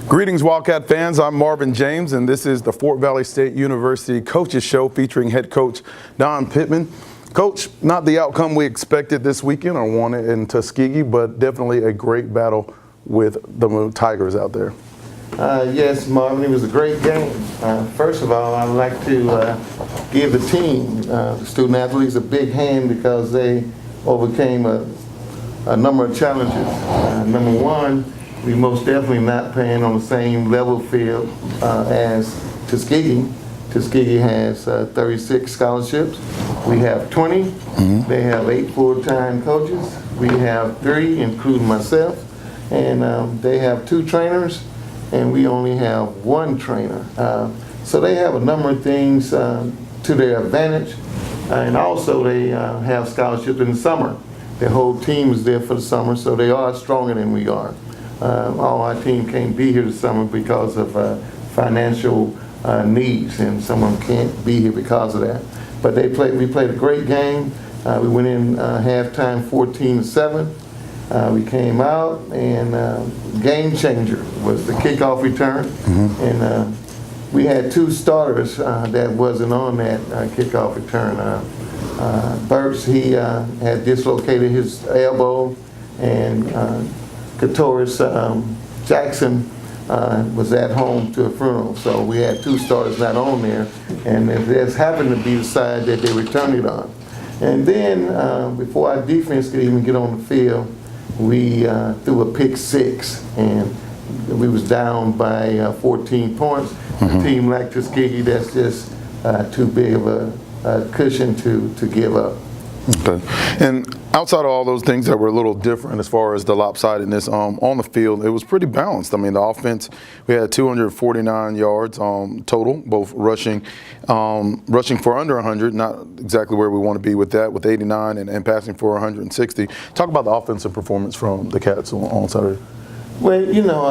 Greetings, Wildcat fans. I'm Marvin James, and this is the Fort Valley State University Coaches Show featuring head coach Don Pittman. Coach, not the outcome we expected this weekend or wanted in Tuskegee, but definitely a great battle with the Tigers out there. Yes, Marvin, it was a great game. First of all, I'd like to give the team, the student athletes, a big hand because they overcame a number of challenges. Number one, we most definitely not playing on the same level field as Tuskegee. Tuskegee has 36 scholarships. We have 20. They have 8 full-time coaches. We have 3, including myself. And they have 2 trainers, and we only have 1 trainer. So they have a number of things to their advantage. And also they have scholarships in the summer. Their whole team is there for the summer, so they are stronger than we are. All our team can't be here this summer because of financial needs, and some of them can't be here because of that. But we played a great game. We went in halftime 14-7. We came out, and game changer was the kickoff return. And we had 2 starters that wasn't on that kickoff return. Burks, he had dislocated his elbow, and Katoris Jackson was at home to a funeral. So we had 2 starters not on there, and it just happened to be the side that they returned it on. And then before our defense could even get on the field, we threw a pick 6, and we was down by 14 points. A team like Tuskegee, that's just too big of a cushion to give up. Okay. And outside of all those things that were a little different as far as the lopsidedness on the field, it was pretty balanced. I mean, the offense, we had 249 yards total, both rushing for under 100, not exactly where we want to be with that, with 89, and passing for 160. Talk about the offensive performance from the Cats on Saturday. Well, you know,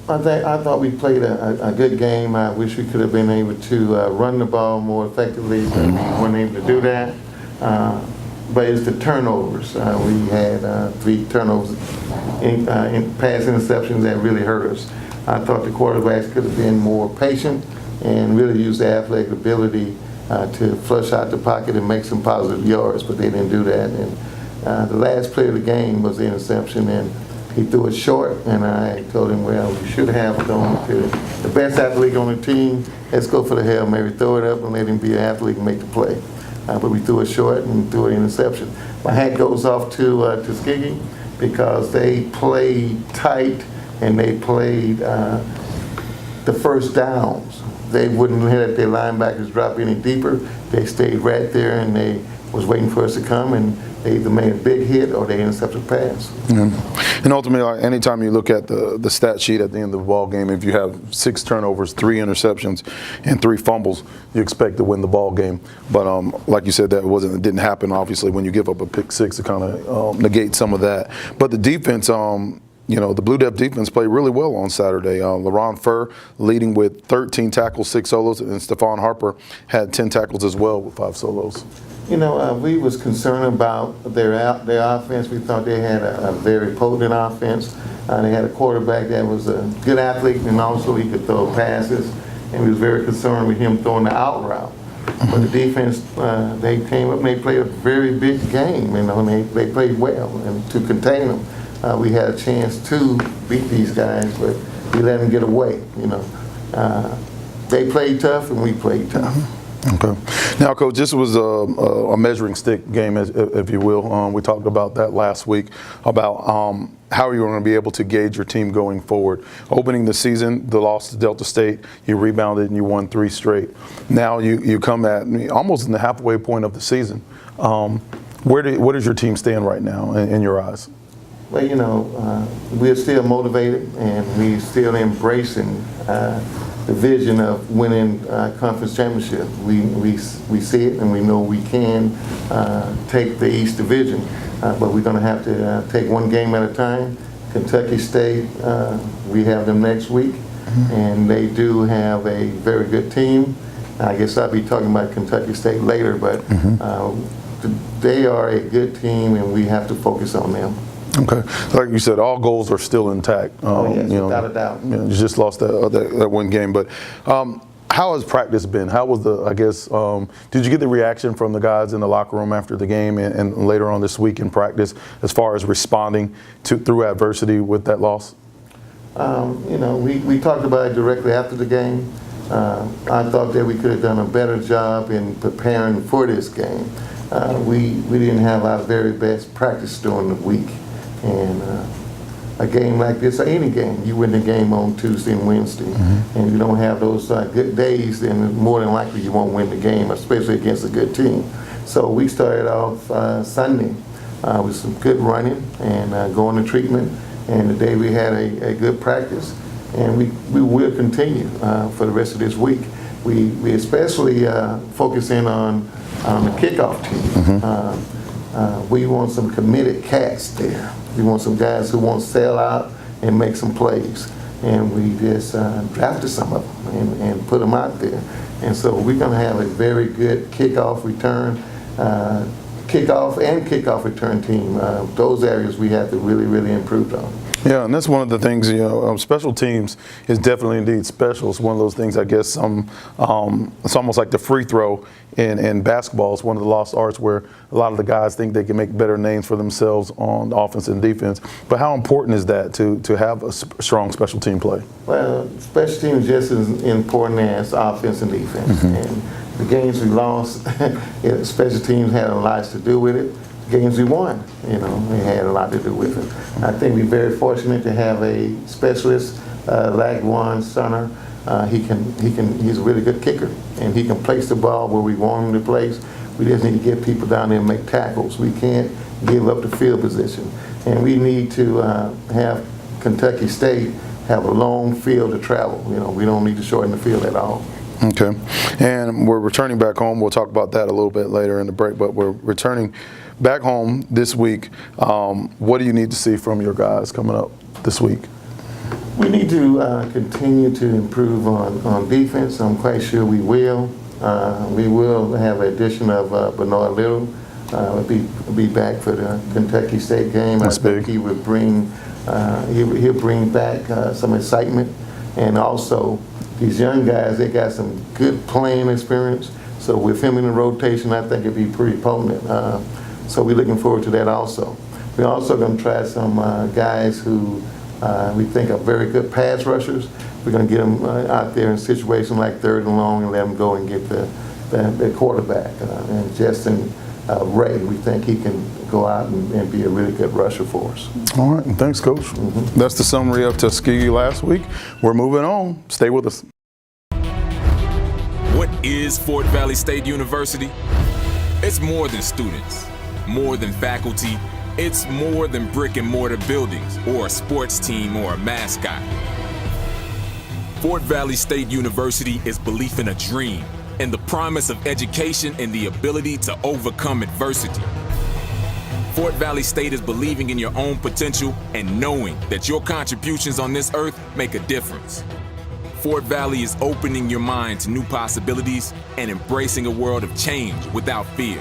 I thought we played a good game. I wish we could have been able to run the ball more effectively, but we weren't able to do that. But it's the turnovers. We had 3 turnovers in pass interceptions that really hurt us. I thought the quarterbacks could have been more patient and really used their athletic ability to flush out the pocket and make some positive yards, but they didn't do that. And the last play of the game was the interception, and he threw it short, and I told him, well, we should have gone to the best athlete on the team. Let's go for the Hail Mary, throw it up and let him be an athlete and make the play. But we threw it short and threw an interception. My hat goes off to Tuskegee because they played tight, and they played the first downs. They wouldn't let their linebackers drop any deeper. They stayed right there, and they was waiting for us to come, and they either made a big hit or they intercepted a pass. And ultimately, like, anytime you look at the stat sheet at the end of the ball game, if you have 6 turnovers, 3 interceptions, and 3 fumbles, you expect to win the ball game. But like you said, that didn't happen. Obviously, when you give up a pick 6, it kind of negates some of that. But the defense, you know, the Blue Def defense played really well on Saturday. LaRon Furr leading with 13 tackles, 6 solos, and Stephon Harper had 10 tackles as well with 5 solos. You know, we was concerned about their offense. We thought they had a very potent offense. They had a quarterback that was a good athlete, and also he could throw passes. And we was very concerned with him throwing the out route. But the defense, they came up and they played a very big game. You know, and they played well, and to contain them. We had a chance to beat these guys, but we let them get away. You know, they played tough, and we played tough. Okay. Now, Coach, this was a measuring stick game, if you will. We talked about that last week, about how you're going to be able to gauge your team going forward. Opening the season, the loss to Delta State, you rebounded and you won 3 straight. Now you come at me almost in the halfway point of the season. Where does your team stand right now in your eyes? Well, you know, we're still motivated, and we're still embracing the vision of winning conference championship. We see it, and we know we can take the East Division, but we're going to have to take one game at a time. Kentucky State, we have them next week, and they do have a very good team. I guess I'll be talking about Kentucky State later, but they are a good team, and we have to focus on them. Okay, like you said, all goals are still intact. Yes, without a doubt. You just lost that one game, but how has practice been? How was did you get the reaction from the guys in the locker room after the game and later on this week in practice as far as responding through adversity with that loss? We talked about it directly after the game. I thought that we could have done a better job in preparing for this game. We didn't have our very best practice during the week. And a game like this, or any game, you win the game on Tuesday and Wednesday, and you don't have those good days, then more than likely you won't win the game, especially against a good team. So we started off Sunday with some good running and going to treatment, and today we had a good practice, and we will continue for the rest of this week. We especially focus in on the kickoff team. We want some committed cats there. We want some guys who won't sell out and make some plays. And we just drafted some of them and put them out there. And so we're going to have a very good kickoff return, kickoff return team. Those areas we have to really, really improve on. Yeah, and that's one of the things, special teams is definitely indeed special. It's one of those things, I guess, it's almost like the free throw in basketball. It's one of the lost arts where a lot of the guys think they can make better names for themselves on offense and defense. But how important is that to have a strong special team play? Well, special teams just as important as offense and defense. And the games we lost, special teams had a lot to do with it. Games we won, they had a lot to do with it. I think we're very fortunate to have a specialist, Lagwan Sunner. He's a really good kicker, and he can place the ball where we want him to place. We just need to get people down there and make tackles. We can't give up the field position, and we need to have Kentucky State have a long field to travel. We don't need to shorten the field at all. Okay, and we're returning back home. We'll talk about that a little bit later in the break, but we're returning back home this week. What do you need to see from your guys coming up this week? We need to continue to improve on defense. I'm quite sure we will. We will have an addition of Bernard Little. Be back for the Kentucky State game. That's big. He would bring he'll bring back some excitement, and also these young guys, they got some good playing experience. So with him in the rotation, I think it'd be pretty potent. So we're looking forward to that also. We're also going to try some guys who we think are very good pass rushers. We're going to get them out there in situations like 3rd and long and let them go and get the quarterback. And Justin Ray, we think he can go out and be a really good rusher for us. All right, thanks, Coach. That's the summary of Tuskegee last week. We're moving on. Stay with us. What is Fort Valley State University? It's more than students, more than faculty. It's more than brick and mortar buildings or a sports team or a mascot. Fort Valley State University is belief in a dream and the promise of education and the ability to overcome adversity. Fort Valley State is believing in your own potential and knowing that your contributions on this earth make a difference. Fort Valley is opening your mind to new possibilities and embracing a world of change without fear.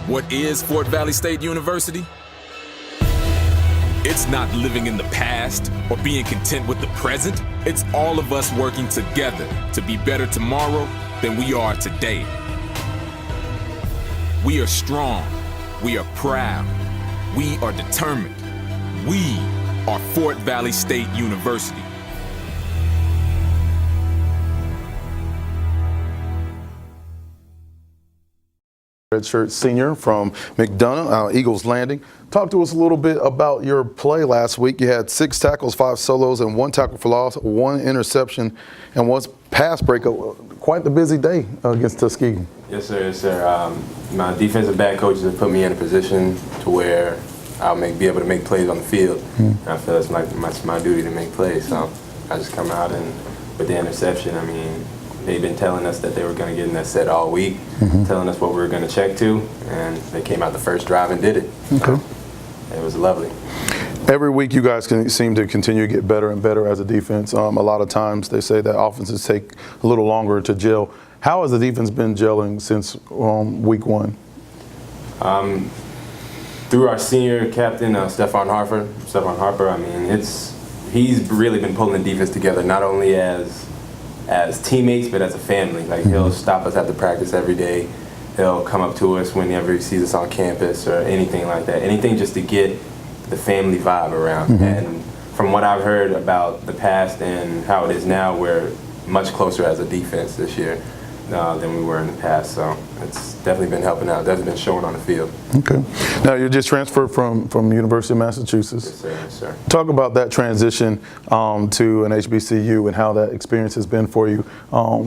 What is Fort Valley State University? It's not living in the past or being content with the present. It's all of us working together to be better tomorrow than we are today. We are strong. We are proud. We are determined. We are Fort Valley State University. Redshirt senior from McDonough, Eagles Landing. Talk to us a little bit about your play last week. You had 6 tackles, 5 solos, and 1 tackle for loss, 1 interception, and 1 pass breakup. Quite the busy day against Tuskegee. Yes, sir. Yes, sir. My defensive back coaches have put me in a position to where I'll be able to make plays on the field. I feel it's my duty to make plays. So I just come out and with the interception, they've been telling us that they were going to get in that set all week, telling us what we were going to check to, and they came out the first drive and did it. Okay. So it was lovely. Every week you guys seem to continue to get better and better as a defense. A lot of times they say that offenses take a little longer to gel. How has the defense been gelling since week 1? through our senior captain, Stephon Harper, I mean, he's really been pulling the defense together, not only as teammates, but as a family. Like, he'll stop us after practice every day. He'll come up to us whenever he sees us on campus or anything like that. Anything just to get the family vibe around. And from what I've heard about the past and how it is now, we're much closer as a defense this year than we were in the past. So it's definitely been helping out. Definitely been showing on the field. Okay. Now, you just transferred from University of Massachusetts. Yes, sir. Yes, sir. Talk about that transition to an HBCU and how that experience has been for you,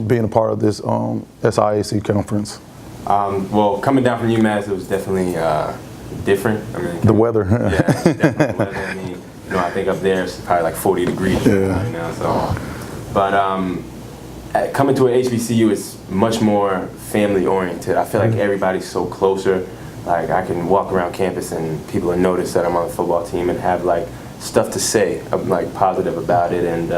being a part of this SIAC conference. Well, coming down from UMass, it was definitely different. I mean, The weather. Yeah, definitely the weather. I mean, I think up there it's probably like 40 degrees right now. So, but coming to an HBCU is much more family oriented. I feel like everybody's so closer. Like, I can walk around campus and people will notice that I'm on the football team and have like stuff to say, like positive about it, and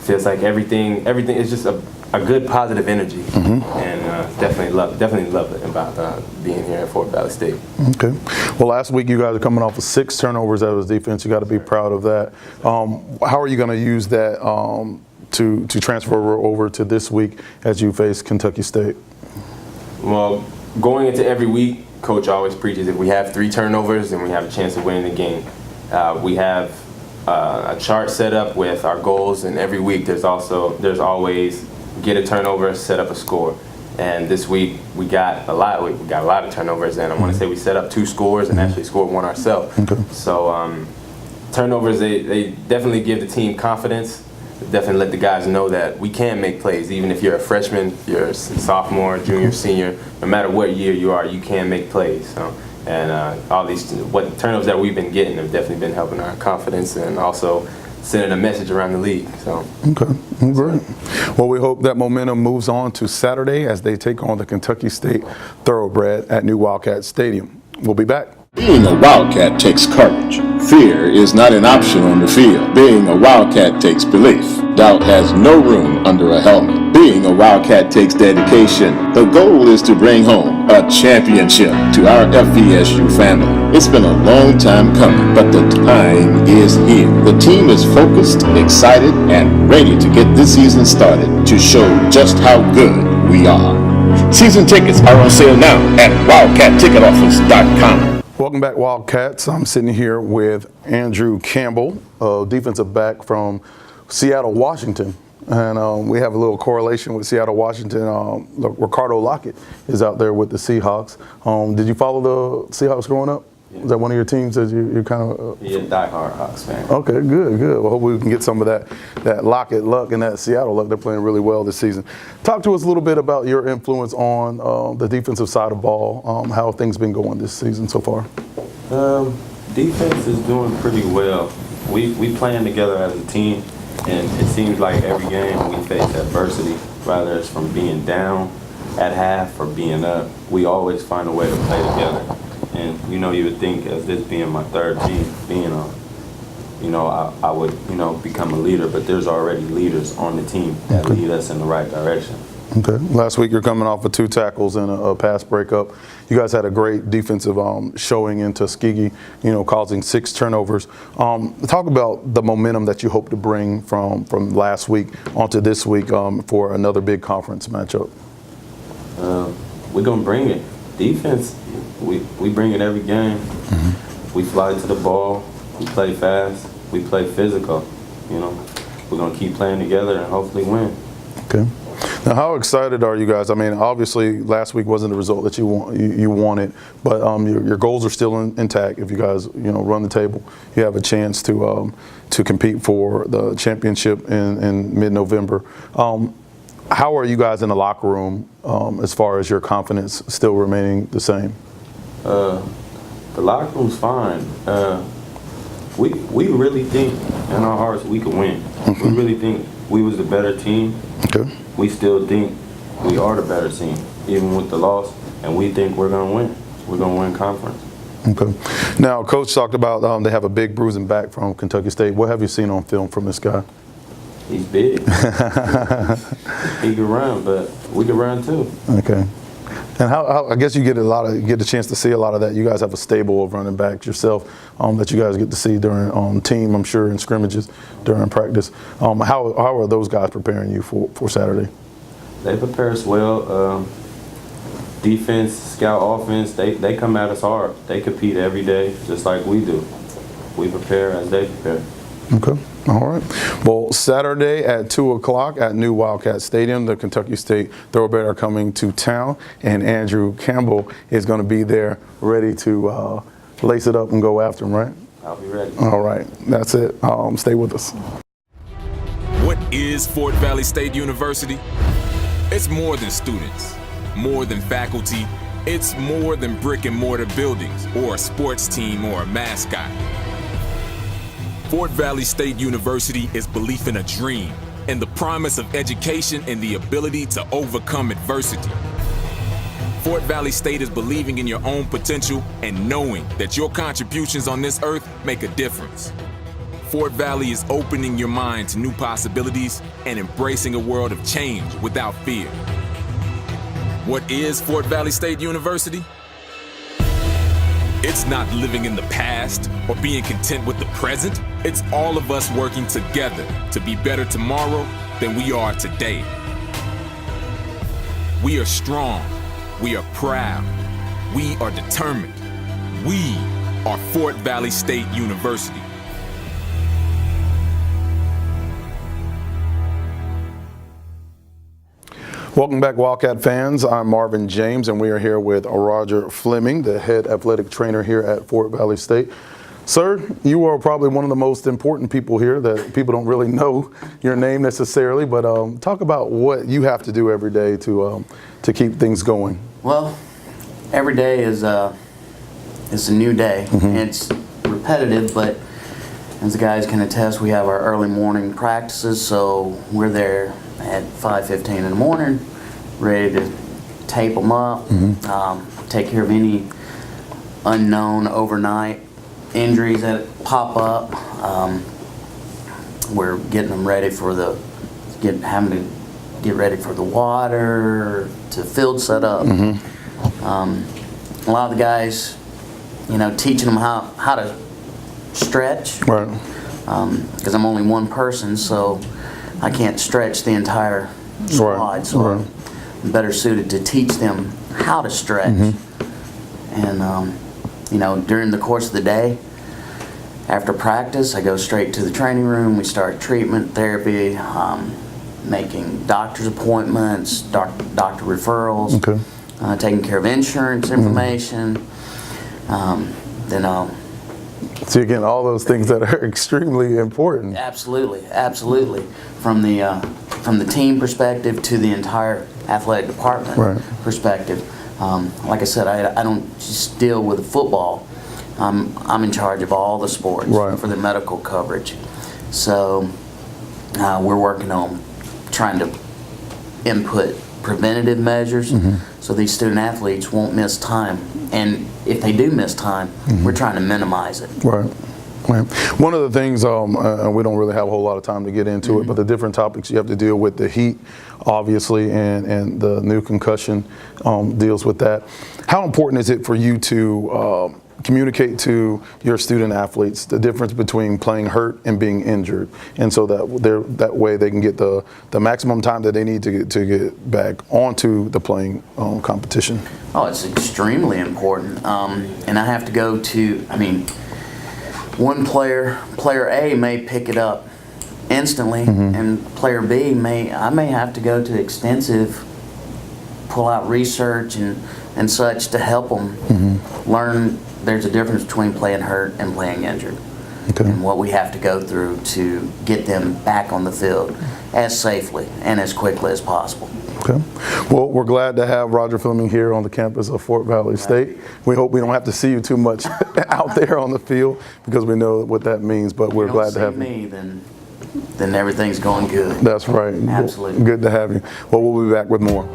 feels like everything is just a good positive energy, and definitely love it about being here at Fort Valley State. Okay. Well, last week you guys are coming off of 6 turnovers out of defense. You got to be proud of that. How are you going to use that to transfer over to this week as you face Kentucky State? Well, going into every week, Coach always preaches if we have 3 turnovers, then we have a chance of winning the game. We have a chart set up with our goals, and every week there's always get a turnover, set up a score. And this week we got a lot of turnovers, and I want to say we set up 2 scores and actually scored 1 ourselves. Okay. So turnovers, they definitely give the team confidence. Definitely let the guys know that we can make plays. Even if you're a freshman, you're a sophomore, junior, senior, no matter what year you are, you can make plays. So, and all these turnovers that we've been getting have definitely been helping our confidence and also sending a message around the league. So. Okay, great. Well, we hope that momentum moves on to Saturday as they take on the Kentucky State Thoroughbred at New Wildcat Stadium. We'll be back. Being a Wildcat takes courage. Fear is not an option on the field. Being a Wildcat takes belief. Doubt has no room under a helmet. Being a Wildcat takes dedication. The goal is to bring home a championship to our FVSU family. It's been a long time coming, but the time is here. The team is focused, excited, and ready to get this season started to show just how good we are. Season tickets are on sale now at wildcatticketoffice.com. Welcome back, Wildcats. I'm sitting here with Andrew Campbell, defensive back from Seattle, Washington. And we have a little correlation with Seattle, Washington. Ricardo Lockett is out there with the Seahawks. Did you follow the Seahawks growing up? Yeah. Was that one of your teams that you kind of? Yeah, diehard Hawks fan. Okay, good. Well, hopefully we can get some of that Lockett luck and that Seattle luck. They're playing really well this season. Talk to us a little bit about your influence on the defensive side of ball. How have things been going this season so far? Defense is doing pretty well. We playing together as a team, and it seems like every game we face adversity, whether it's from being down at half or being up. We always find a way to play together. And, you would think as this being my 3rd team, I would, become a leader, but there's already leaders on the team that lead us in the right direction. Okay. Last week you're coming off of 2 tackles and a pass breakup. You guys had a great defensive showing in Tuskegee, causing 6 turnovers. Talk about the momentum that you hope to bring from last week onto this week for another big conference matchup. We're going to bring it. Defense, we bring it every game. We fly to the ball. We play fast. We play physical. We're going to keep playing together and hopefully win. Okay. Now, how excited are you guys? I mean, obviously, last week wasn't the result that you wanted, but your goals are still intact. If you guys, run the table, you have a chance to compete for the championship in mid-November. How are you guys in the locker room as far as your confidence still remaining the same? The locker room's fine. We really think in our hearts we could win. We really think we was the better team. Okay. We still think we are the better team, even with the loss, and we think we're going to win. We're going to win conference. Okay. Now, Coach talked about they have a big bruising back from Kentucky State. What have you seen on film from this guy? He's big. He can run, but we can run too. Okay. And how I guess you get a chance to see a lot of that. You guys have a stable of running backs yourself that you guys get to see during team, I'm sure, in scrimmages during practice. How are those guys preparing you for Saturday? They prepare us well. Defense, scout, offense, they come at us hard. They compete every day just like we do. We prepare as they prepare. Okay. All right. Well, Saturday at 2 o'clock at New Wildcat Stadium, the Kentucky State Thoroughbred are coming to town, and Andrew Campbell is going to be there ready to lace it up and go after him, right? I'll be ready. All right. That's it. Stay with us. What is Fort Valley State University? It's more than students, more than faculty. It's more than brick and mortar buildings or a sports team or a mascot. Fort Valley State University is belief in a dream and the promise of education and the ability to overcome adversity. Fort Valley State is believing in your own potential and knowing that your contributions on this earth make a difference. Fort Valley is opening your mind to new possibilities and embracing a world of change without fear. What is Fort Valley State University? It's not living in the past or being content with the present. It's all of us working together to be better tomorrow than we are today. We are strong. We are proud. We are determined. We are Fort Valley State University. Welcome back, Wildcat fans. I'm Marvin James, and we are here with Roger Fleming, the head athletic trainer here at Fort Valley State. Sir, you are probably one of the most important people here that people don't really know your name necessarily, but talk about what you have to do every day to keep things going. Well, every day is a new day. It's repetitive, but as the guys can attest, we have our early morning practices, so we're there at 5:15 in the morning, ready to tape them up, take care of any unknown overnight injuries that pop up. We're getting them ready for having to get ready for the water, to field setup. A lot of the guys, teaching them how to stretch. Right. Because I'm only one person, so I can't stretch the entire squad. So I'm better suited to teach them how to stretch. And during the course of the day, after practice, I go straight to the training room. We start treatment, therapy, making doctor's appointments, doctor referrals, taking care of insurance information. Then I'll. So you're getting all those things that are extremely important. Absolutely, absolutely. From the team perspective to the entire athletic department perspective. Like I said, I don't just deal with football. I'm in charge of all the sports for the medical coverage. So we're working on trying to input preventative measures so these student athletes won't miss time. And if they do miss time, we're trying to minimize it. Right. One of the things, and we don't really have a whole lot of time to get into it, but the different topics you have to deal with, the heat, obviously, and the new concussion deals with that. How important is it for you to communicate to your student athletes the difference between playing hurt and being injured, and so that way they can get the maximum time that they need to get back onto the playing competition? Oh, it's extremely important. And I have to go to, one player A may pick it up instantly, and player B I may have to go to extensive pull out research and such to help them learn there's a difference between playing hurt and playing injured, and what we have to go through to get them back on the field as safely and as quickly as possible. Okay. Well, we're glad to have Roger Fleming here on the campus of Fort Valley State. We hope we don't have to see you too much out there on the field because we know what that means, but we're glad to have you. Then everything's going good. That's right. Absolutely. Good to have you. Well, we'll be back with more.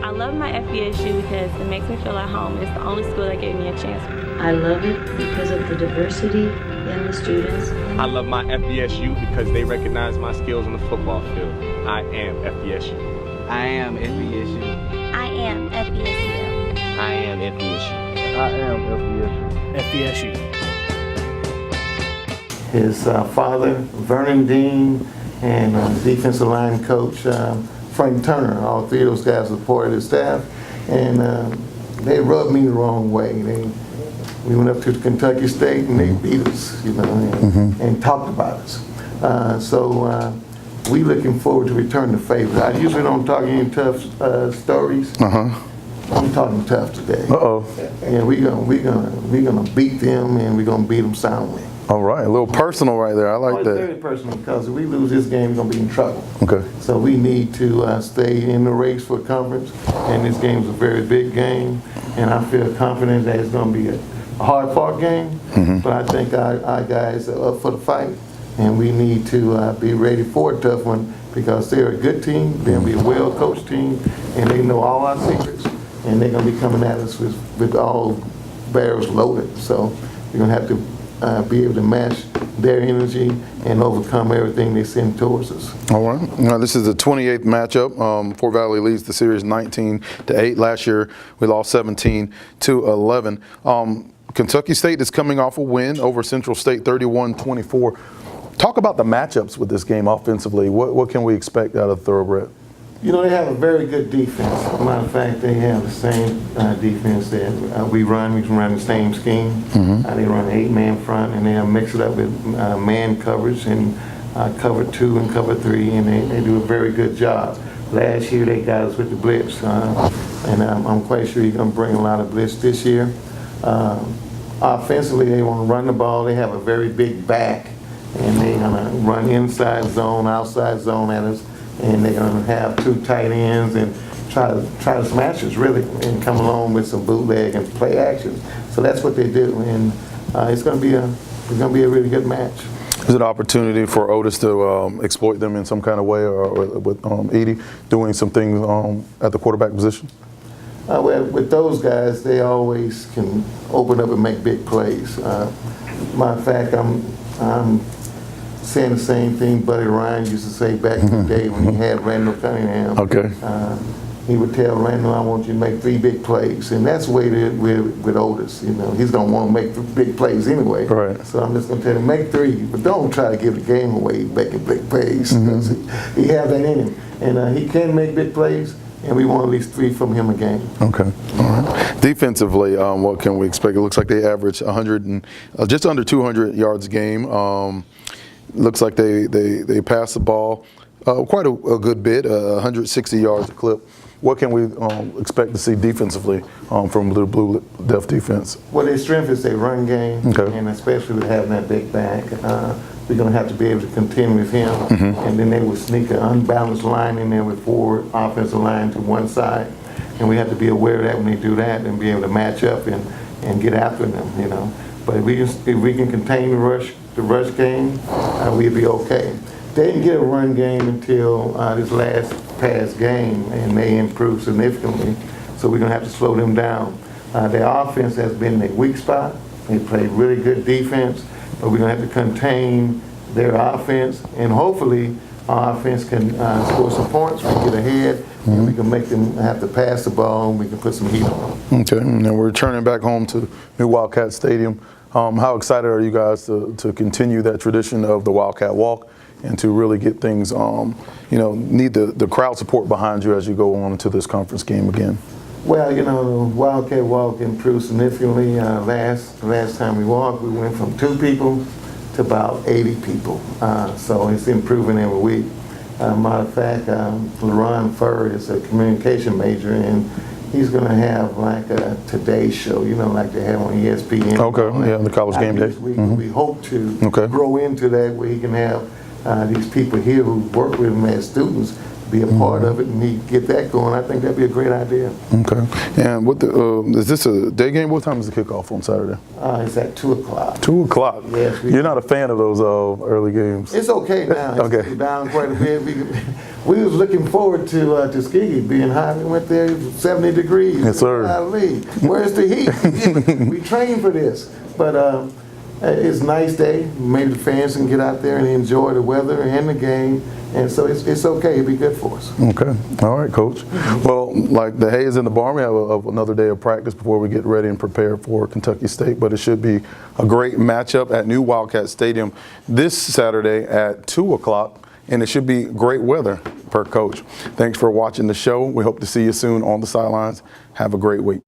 I love my FVSU because it makes me feel at home. It's the only school that gave me a chance. I love it because of the diversity in the students. I love my FVSU because they recognize my skills on the football field. I am FVSU. I am FVSU. I am FVSU. I am FVSU. I am FVSU. FVSU. His father, Vernon Dean, and defensive line coach, Frank Turner. All three of those guys supported his staff, and they rubbed me the wrong way. We went up to Kentucky State and they beat us, you know, and talked about us. So we looking forward to return the favor. I usually don't talk any tough stories. I'm talking tough today. And we're gonna beat them, and we're gonna beat them soundly. All right, a little personal right there. I like that. It's very personal because if we lose this game, we're going to be in trouble. Okay. So we need to stay in the race for conference, and this game is a very big game, and I feel confident that it's going to be a hard-fought game, but I think our guys are up for the fight, and we need to be ready for a tough one because they're a good team, they'll be a well-coached team, and they know all our secrets, and they're going to be coming at us with all barrels loaded. So we're going to have to be able to match their energy and overcome everything they send towards us. All right. Now, this is the 28th matchup. Fort Valley leads the series 19-8. Last year, we lost 17-11. Kentucky State is coming off a win over Central State 31-24. Talk about the matchups with this game offensively. What can we expect out of Thoroughbred? You know, they have a very good defense. As a matter of fact, they have the same defense that we run. We can run the same scheme. They run 8-man front, and they mix it up with man coverage and cover 2 and cover 3, and they do a very good job. Last year, they got us with the blitz, and I'm quite sure he's going to bring a lot of blitz this year. Offensively, they want to run the ball. They have a very big back, and they're going to run inside zone, outside zone at us. And they're going to have 2 tight ends and try to smash us, really, and come along with some bootleg and play action. So that's what they do, and it's going to be a really good match. Is it an opportunity for Otis to exploit them in some kind of way, or with Edie doing some things at the quarterback position? Well, with those guys, they always can open up and make big plays. Matter of fact, I'm saying the same thing Buddy Ryan used to say back in the day when he had Randall Cunningham. Okay. He would tell Randall, I want you to make 3 big plays. And that's the way it is with Otis. You know, he's going to want to make big plays anyway. Right. So I'm just going to tell him, make 3, but don't try to give the game away making big plays. He has that in him. And he can make big plays, and we want at least 3 from him a game. Okay. All right. Defensively, what can we expect? It looks like they average 100 and just under 200 yards a game. Looks like they pass the ball quite a good bit, 160 yards a clip. What can we expect to see defensively from the Blue Def defense? Well, their strength is their run game, okay, and especially with having that big back, we're going to have to be able to contend with him. And then they will sneak an unbalanced line in there with 4 offensive line to one side, and we have to be aware of that when they do that and be able to match up and get after them, you know. But if we can contain the rush game, we'll be okay. They didn't get a run game until this past game, and they improved significantly. So we're going to have to slow them down. Their offense has been their weak spot. They played really good defense, but we're going to have to contain their offense, and hopefully our offense can score some points, we can get ahead, and we can make them have to pass the ball, and we can put some heat on them. Okay, and we're returning back home to New Wildcat Stadium. How excited are you guys to continue that tradition of the Wildcat Walk and to really get things, need the crowd support behind you as you go on to this conference game again? Well, you know, Wildcat Walk improved significantly. Last time we walked, we went from 2 people to about 80 people. So it's improving every week. Matter of fact, LaRon Furr is a communication major, and he's going to have like a Today Show, you know, like they have on ESPN. Okay, yeah, the college game day. We hope to grow into that where he can have these people here who work with him as students be a part of it and he get that going, I think that'd be a great idea. Okay. And what is this a day game? What time is the kickoff on Saturday? It's at 2 o'clock. 2 o'clock. Yes. You're not a fan of those early games. It's okay now. It's Okay. down quite a bit. We was looking forward to Tuskegee being hot. We went there, it was 70 degrees. Yes, sir. Where's the heat? We trained for this. But it's a nice day. Maybe the fans can get out there and enjoy the weather and the game. And so it's okay. It'll be good for us. Okay. All right, Coach. Well, like the hay is in the barn, we have another day of practice before we get ready and prepare for Kentucky State. But it should be a great matchup at New Wildcat Stadium this Saturday at 2 o'clock. And it should be great weather per Coach. Thanks for watching the show. We hope to see you soon on the sidelines. Have a great week.